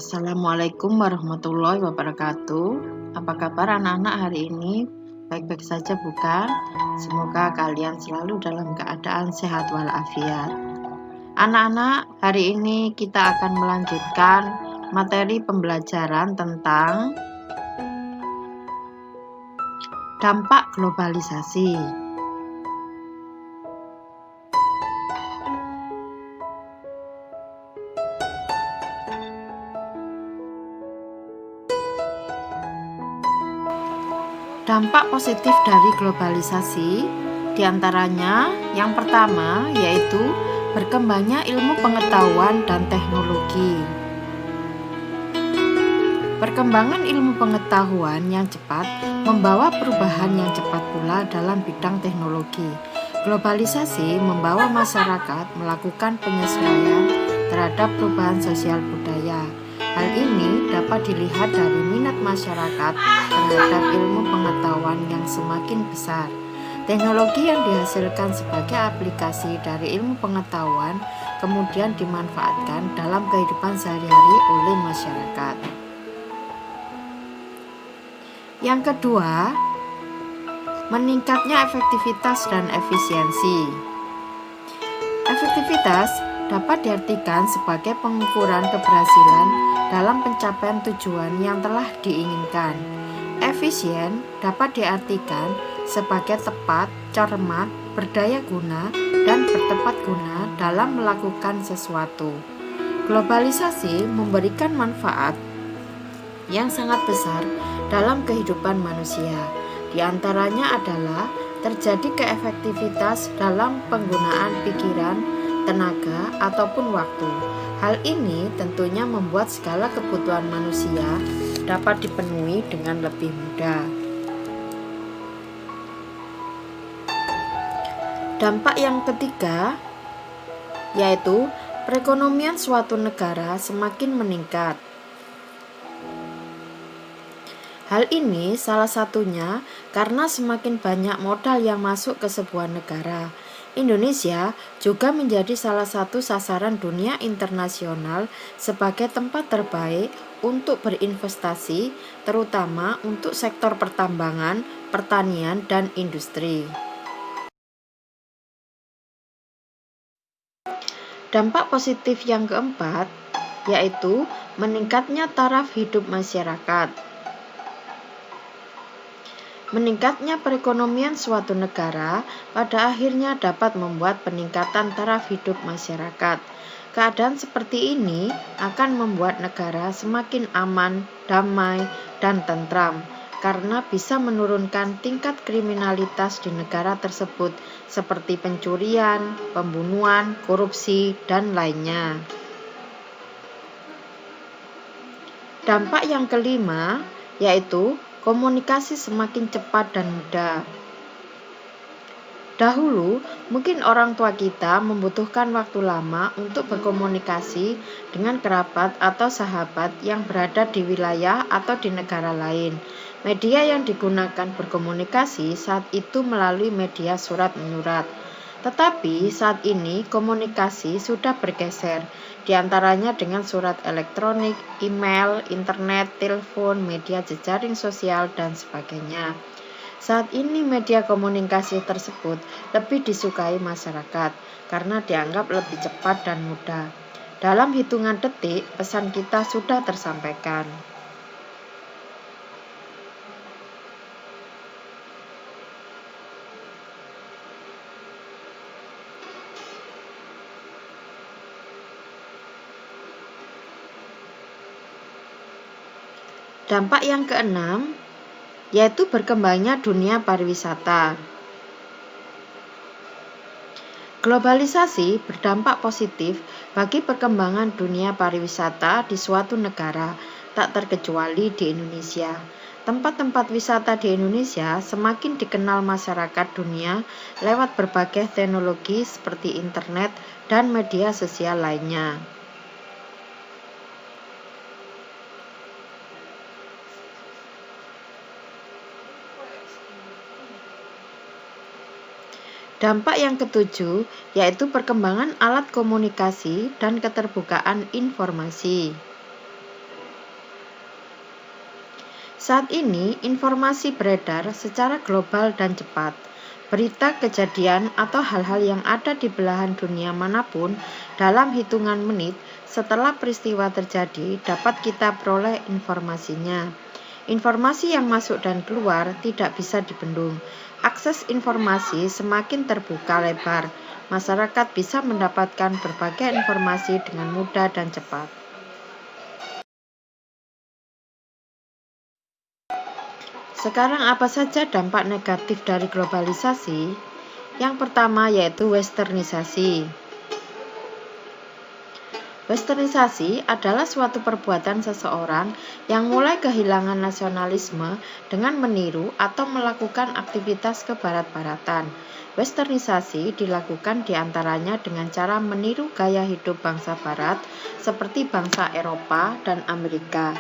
Assalamualaikum warahmatullahi wabarakatuh. Apa kabar anak-anak hari ini? Baik-baik saja bukan? Semoga kalian selalu dalam keadaan sehat walafiat. Anak-anak, hari ini kita akan melanjutkan materi pembelajaran tentang dampak globalisasi. Dampak positif dari globalisasi diantaranya yang pertama yaitu berkembangnya ilmu pengetahuan dan teknologi. Perkembangan ilmu pengetahuan yang cepat membawa perubahan yang cepat pula dalam bidang teknologi. Globalisasi membawa masyarakat melakukan penyesuaian terhadap perubahan sosial budaya. Hal ini dapat dilihat dari minat masyarakat terhadap ilmu pengetahuan yang semakin besar. Teknologi yang dihasilkan sebagai aplikasi dari ilmu pengetahuan kemudian dimanfaatkan dalam kehidupan sehari-hari oleh masyarakat. Yang kedua, meningkatnya efektivitas dan efisiensi. Efektivitas dapat diartikan sebagai pengukuran keberhasilan dalam pencapaian tujuan yang telah diinginkan. Efisien dapat diartikan sebagai tepat, cermat, berdaya guna, dan bertepat guna dalam melakukan sesuatu. Globalisasi memberikan manfaat yang sangat besar dalam kehidupan manusia. Di antaranya adalah terjadi keefektivitas dalam penggunaan pikiran, tenaga, ataupun waktu. Hal ini tentunya membuat segala kebutuhan manusia dapat dipenuhi dengan lebih mudah. Dampak yang ketiga yaitu perekonomian suatu negara semakin meningkat. Hal ini salah satunya karena semakin banyak modal yang masuk ke sebuah negara. Indonesia juga menjadi salah satu sasaran dunia internasional sebagai tempat terbaik untuk berinvestasi, terutama untuk sektor pertambangan, pertanian, dan industri. Dampak positif yang keempat yaitu meningkatnya taraf hidup masyarakat. Meningkatnya perekonomian suatu negara pada akhirnya dapat membuat peningkatan taraf hidup masyarakat. Keadaan seperti ini akan membuat negara semakin aman, damai, dan tentram karena bisa menurunkan tingkat kriminalitas di negara tersebut seperti pencurian, pembunuhan, korupsi, dan lainnya. Dampak yang kelima yaitu komunikasi semakin cepat dan mudah. Dahulu, mungkin orang tua kita membutuhkan waktu lama untuk berkomunikasi dengan kerabat atau sahabat yang berada di wilayah atau di negara lain. Media yang digunakan berkomunikasi saat itu melalui media surat menyurat. Tetapi saat ini komunikasi sudah bergeser, diantaranya dengan surat elektronik, email, internet, telepon, media jejaring sosial, dan sebagainya. Saat ini media komunikasi tersebut lebih disukai masyarakat karena dianggap lebih cepat dan mudah. Dalam hitungan detik, pesan kita sudah tersampaikan. Dampak yang keenam yaitu berkembangnya dunia pariwisata. Globalisasi berdampak positif bagi perkembangan dunia pariwisata di suatu negara, tak terkecuali di Indonesia. Tempat-tempat wisata di Indonesia semakin dikenal masyarakat dunia lewat berbagai teknologi seperti internet dan media sosial lainnya. Dampak yang ketujuh yaitu perkembangan alat komunikasi dan keterbukaan informasi. Saat ini, informasi beredar secara global dan cepat. Berita, kejadian, atau hal-hal yang ada di belahan dunia manapun dalam hitungan menit setelah peristiwa terjadi dapat kita peroleh informasinya. Informasi yang masuk dan keluar tidak bisa dibendung. Akses informasi semakin terbuka lebar. Masyarakat bisa mendapatkan berbagai informasi dengan mudah dan cepat. Sekarang apa saja dampak negatif dari globalisasi? Yang pertama yaitu westernisasi. Westernisasi adalah suatu perbuatan seseorang yang mulai kehilangan nasionalisme dengan meniru atau melakukan aktivitas kebarat-baratan. Westernisasi dilakukan diantaranya dengan cara meniru gaya hidup bangsa barat seperti bangsa Eropa dan Amerika.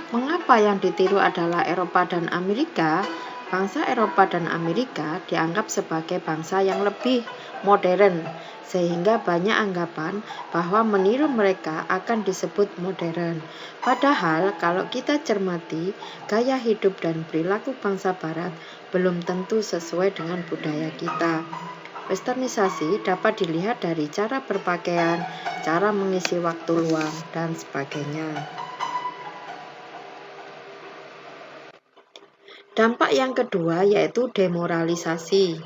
Mengapa yang ditiru adalah Eropa dan Amerika? Bangsa Eropa dan Amerika dianggap sebagai bangsa yang lebih modern, sehingga banyak anggapan bahwa meniru mereka akan disebut modern. Padahal kalau kita cermati, gaya hidup dan perilaku bangsa Barat belum tentu sesuai dengan budaya kita. Westernisasi dapat dilihat dari cara berpakaian, cara mengisi waktu luang, dan sebagainya. Dampak yang kedua yaitu demoralisasi.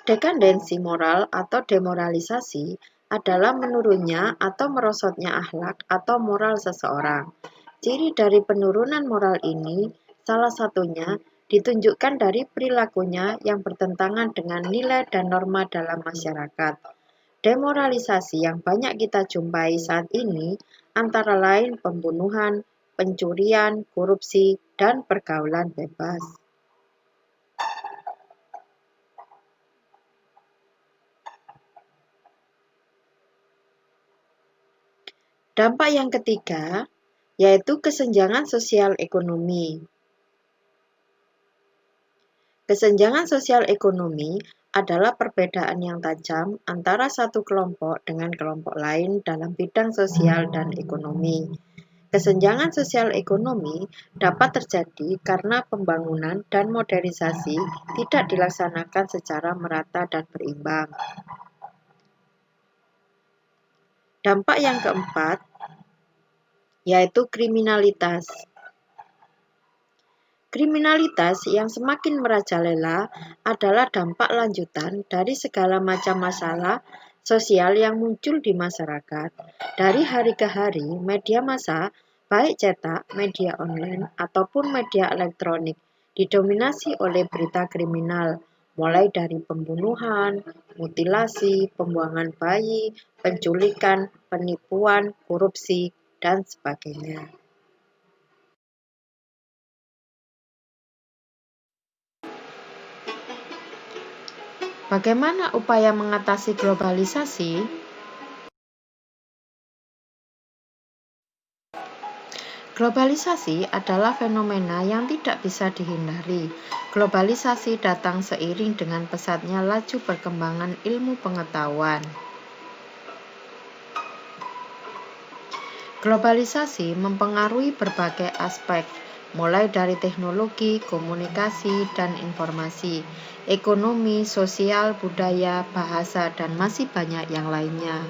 Dekadensi moral atau demoralisasi adalah menurunnya atau merosotnya akhlak atau moral seseorang. Ciri dari penurunan moral ini salah satunya ditunjukkan dari perilakunya yang bertentangan dengan nilai dan norma dalam masyarakat. Demoralisasi yang banyak kita jumpai saat ini antara lain pembunuhan, pencurian, korupsi, dan pergaulan bebas. Dampak yang ketiga yaitu kesenjangan sosial ekonomi. Kesenjangan sosial ekonomi adalah perbedaan yang tajam antara satu kelompok dengan kelompok lain dalam bidang sosial dan ekonomi. Kesenjangan sosial ekonomi dapat terjadi karena pembangunan dan modernisasi tidak dilaksanakan secara merata dan berimbang. Dampak yang keempat yaitu kriminalitas. Kriminalitas yang semakin merajalela adalah dampak lanjutan dari segala macam masalah sosial yang muncul di masyarakat. Dari hari ke hari, media massa, baik cetak, media online, ataupun media elektronik, didominasi oleh berita kriminal, mulai dari pembunuhan, mutilasi, pembuangan bayi, penculikan, penipuan, korupsi, dan sebagainya. Bagaimana upaya mengatasi globalisasi? Globalisasi adalah fenomena yang tidak bisa dihindari. Globalisasi datang seiring dengan pesatnya laju perkembangan ilmu pengetahuan. Globalisasi mempengaruhi berbagai aspek, mulai dari teknologi, komunikasi, dan informasi, ekonomi, sosial, budaya, bahasa, dan masih banyak yang lainnya.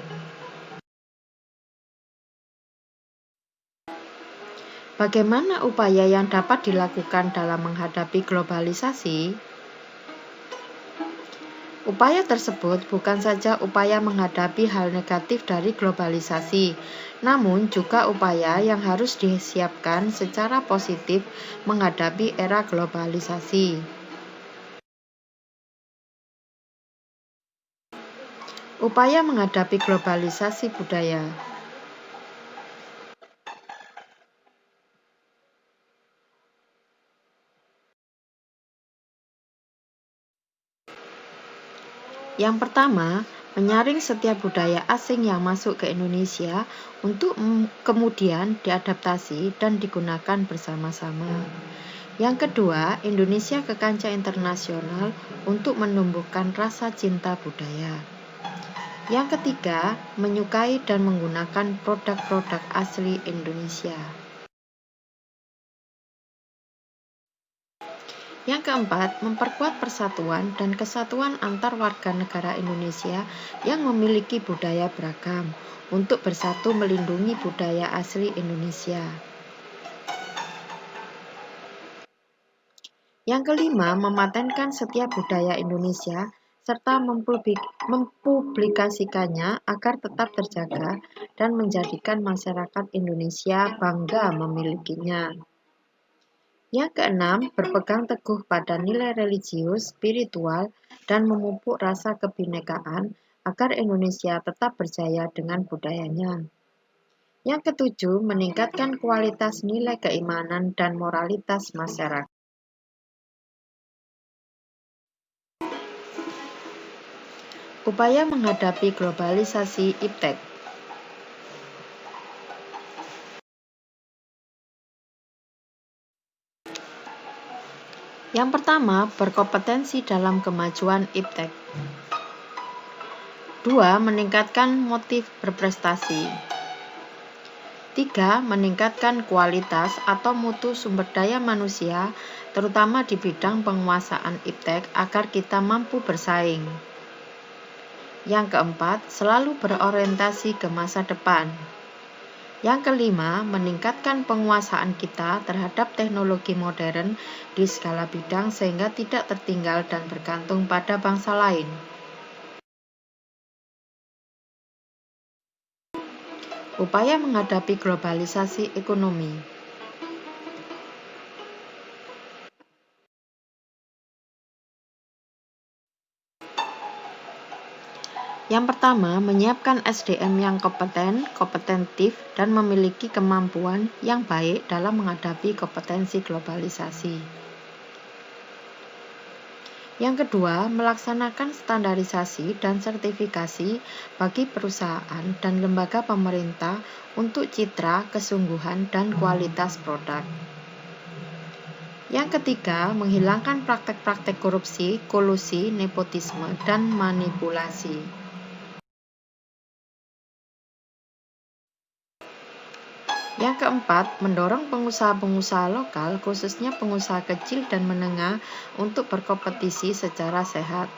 Bagaimana upaya yang dapat dilakukan dalam menghadapi globalisasi? Upaya tersebut bukan saja upaya menghadapi hal negatif dari globalisasi, namun juga upaya yang harus disiapkan secara positif menghadapi era globalisasi. Upaya menghadapi globalisasi budaya. Yang pertama, menyaring setiap budaya asing yang masuk ke Indonesia untuk kemudian diadaptasi dan digunakan bersama-sama. Yang kedua, Indonesia ke kancah internasional untuk menumbuhkan rasa cinta budaya. Yang ketiga, menyukai dan menggunakan produk-produk asli Indonesia. Yang keempat, memperkuat persatuan dan kesatuan antar warga negara Indonesia yang memiliki budaya beragam untuk bersatu melindungi budaya asli Indonesia. Yang kelima, mematenkan setiap budaya Indonesia serta mempublikasikannya agar tetap terjaga dan menjadikan masyarakat Indonesia bangga memilikinya. Yang keenam, berpegang teguh pada nilai religius, spiritual, dan memupuk rasa kebinekaan agar Indonesia tetap berjaya dengan budayanya. Yang ketujuh, meningkatkan kualitas nilai keimanan dan moralitas masyarakat. Upaya menghadapi globalisasi iptek. Yang pertama, berkompetensi dalam kemajuan iptek. 2. Meningkatkan motif berprestasi. 3. Meningkatkan kualitas atau mutu sumber daya manusia, terutama di bidang penguasaan iptek agar kita mampu bersaing. Yang keempat, selalu berorientasi ke masa depan. Yang kelima, meningkatkan penguasaan kita terhadap teknologi modern di skala bidang sehingga tidak tertinggal dan bergantung pada bangsa lain. Upaya menghadapi globalisasi ekonomi. Yang pertama, menyiapkan SDM yang kompeten, kompetentif, dan memiliki kemampuan yang baik dalam menghadapi kompetensi globalisasi. Yang kedua, melaksanakan standarisasi dan sertifikasi bagi perusahaan dan lembaga pemerintah untuk citra, kesungguhan, dan kualitas produk. Yang ketiga, menghilangkan praktek-praktek korupsi, kolusi, nepotisme, dan manipulasi. Yang keempat, mendorong pengusaha-pengusaha lokal, khususnya pengusaha kecil dan menengah, untuk berkompetisi secara sehat.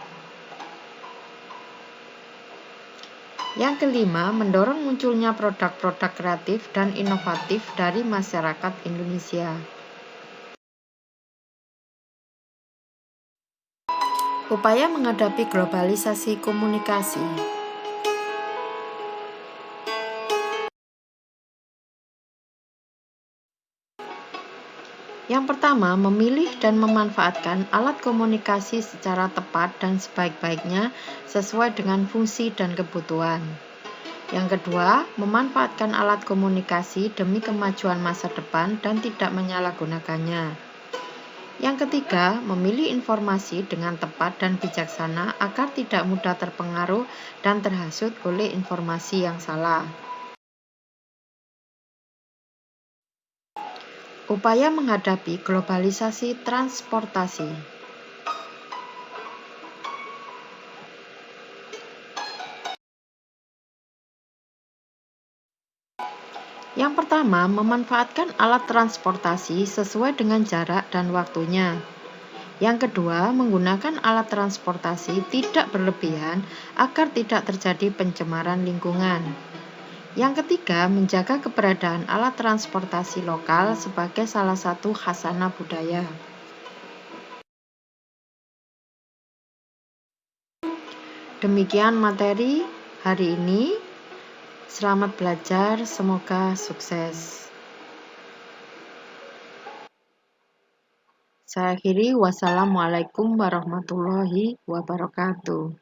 Yang kelima, mendorong munculnya produk-produk kreatif dan inovatif dari masyarakat Indonesia. Upaya menghadapi globalisasi komunikasi. Yang pertama, memilih dan memanfaatkan alat komunikasi secara tepat dan sebaik-baiknya sesuai dengan fungsi dan kebutuhan. Yang kedua, memanfaatkan alat komunikasi demi kemajuan masa depan dan tidak menyalahgunakannya. Yang ketiga, memilih informasi dengan tepat dan bijaksana agar tidak mudah terpengaruh dan terhasut oleh informasi yang salah. Upaya menghadapi globalisasi transportasi. Yang pertama, memanfaatkan alat transportasi sesuai dengan jarak dan waktunya. Yang kedua, menggunakan alat transportasi tidak berlebihan agar tidak terjadi pencemaran lingkungan. Yang ketiga, menjaga keberadaan alat transportasi lokal sebagai salah satu khasanah budaya. Demikian materi hari ini. Selamat belajar, semoga sukses. Saya akhiri, wassalamualaikum warahmatullahi wabarakatuh.